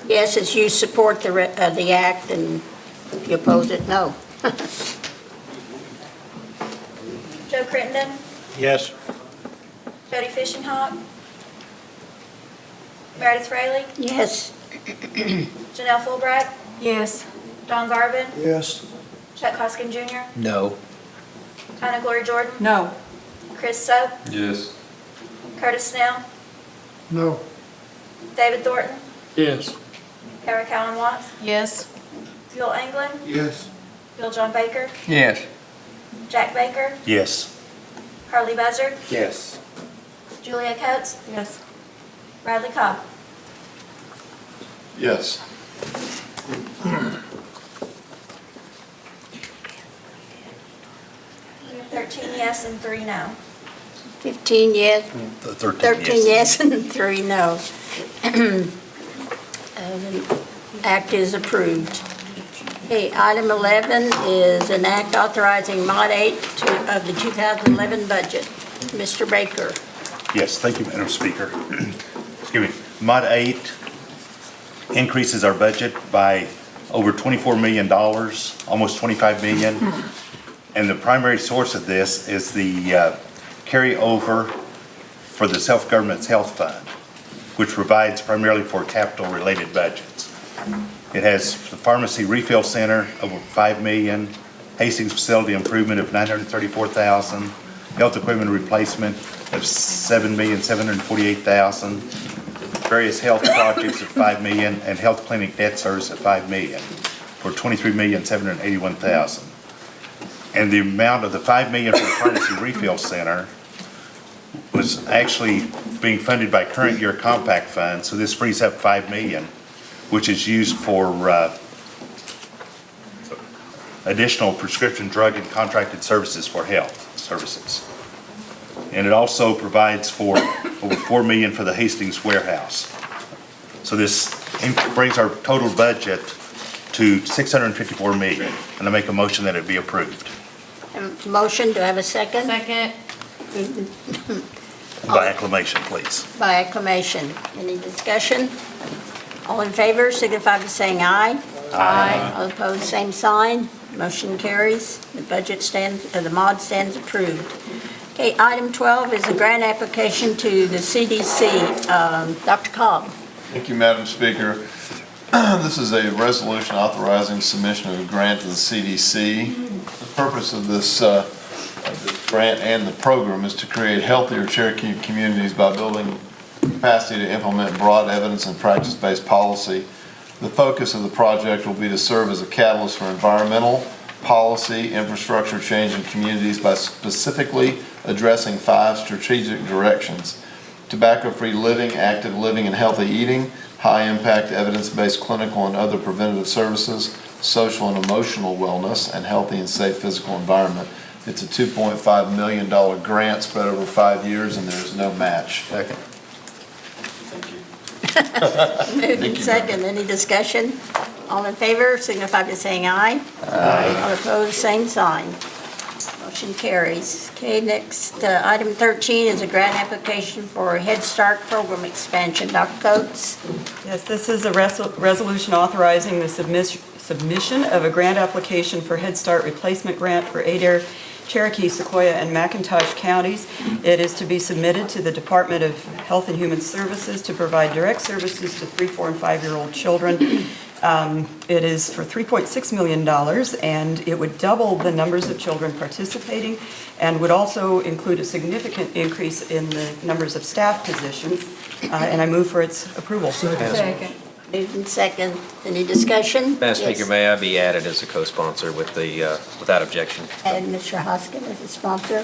Yes, as you support the act, and if you oppose it, no. Joe Crittenden, Yes. Jody Fishinghawk, Meredith Fraley, Yes. Janelle Fulbright, Yes. Don Garvin, Yes. Chuck Hoskin Jr., No. Anna Gloria Jordan, No. Chris Soap, Yes. Curtis Snell, No. David Thornton, Yes. Kara Cowan Watts, Yes. Bill England, Yes. Bill John Baker, Yes. Jack Baker, Yes. Harley Buzzard, Yes. Julia Coates, Yes. Bradley Cobb. Yes. We have 13 yes and 3 no. 15 yes, 13 yes and 3 no. The act is approved. Okay, item 11 is an act authorizing Mod 8 of the 2011 budget. Mr. Baker. Yes, thank you, Madam Speaker. Excuse me. Mod 8 increases our budget by over $24 million, almost $25 million. And the primary source of this is the carryover for the Self-Government's Health Fund, which provides primarily for capital-related budgets. It has the Pharmacy Refill Center, over $5 million, Hastings Facility Improvement of $934,000, Health Equipment Replacement of $7,748,000, various health projects of $5 million, and Health Clinic Debt Service of $5 million, for $23,781,000. And the amount of the $5 million for the Pharmacy Refill Center was actually being funded by current year compact funds, so this frees up $5 million, which is used for additional prescription drug and contracted services for health services. And it also provides for over $4 million for the Hastings warehouse. So this brings our total budget to $654 million, and I make a motion that it be approved. Motion, do I have a second? Second. By acclamation, please. By acclamation. Any discussion? All in favor, signify by saying aye. Aye. All opposed, same sign. Motion carries. The budget stands, the mod stands approved. Okay, item 12 is a grant application to the CDC. Dr. Cobb. Thank you, Madam Speaker. This is a resolution authorizing submission of a grant to the CDC. The purpose of this grant and the program is to create healthier Cherokee communities by building capacity to implement broad evidence and practice-based policy. The focus of the project will be to serve as a catalyst for environmental, policy, infrastructure change in communities by specifically addressing 5 strategic directions: tobacco-free living, active living and healthy eating, high-impact evidence-based clinical and other preventative services, social and emotional wellness, and healthy and safe physical environment. It's a $2.5 million grant spread over 5 years, and there is no match. Second. Moved and second. Any discussion? All in favor signify by saying aye. Aye. All opposed, same sign. Motion carries. Okay, next, item 13 is a grant application for Head Start program expansion. Dr. Coates? Yes, this is a resolution authorizing the submission of a grant application for Head Start replacement grant for Adair, Cherokee, Sequoia, and McIntosh counties. It is to be submitted to the Department of Health and Human Services to provide direct services to 3-, 4-, and 5-year-old children. It is for $3.6 million, and it would double the numbers of children participating and would also include a significant increase in the numbers of staff positions, and I move for its approval. Second. Moved and second. Any discussion? Madam Speaker, Yes. may I be added as a co-sponsor with the, without objection? And Mr. Hoskin as a sponsor.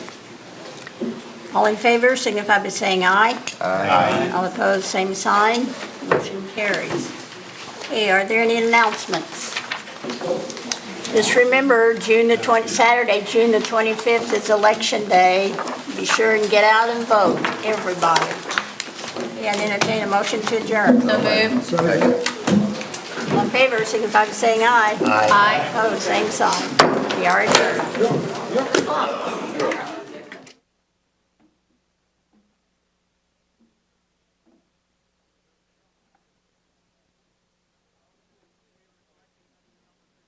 All in favor signify by saying aye. Aye. All opposed, same sign. Motion carries. Okay, are there any announcements? Just remember, Saturday, June the 25th is Election Day. Be sure and get out and vote, everybody. And entertain a motion to adjourn. So moved. All in favor signify by saying aye. Aye. Opposed, same sign. We are adjourned.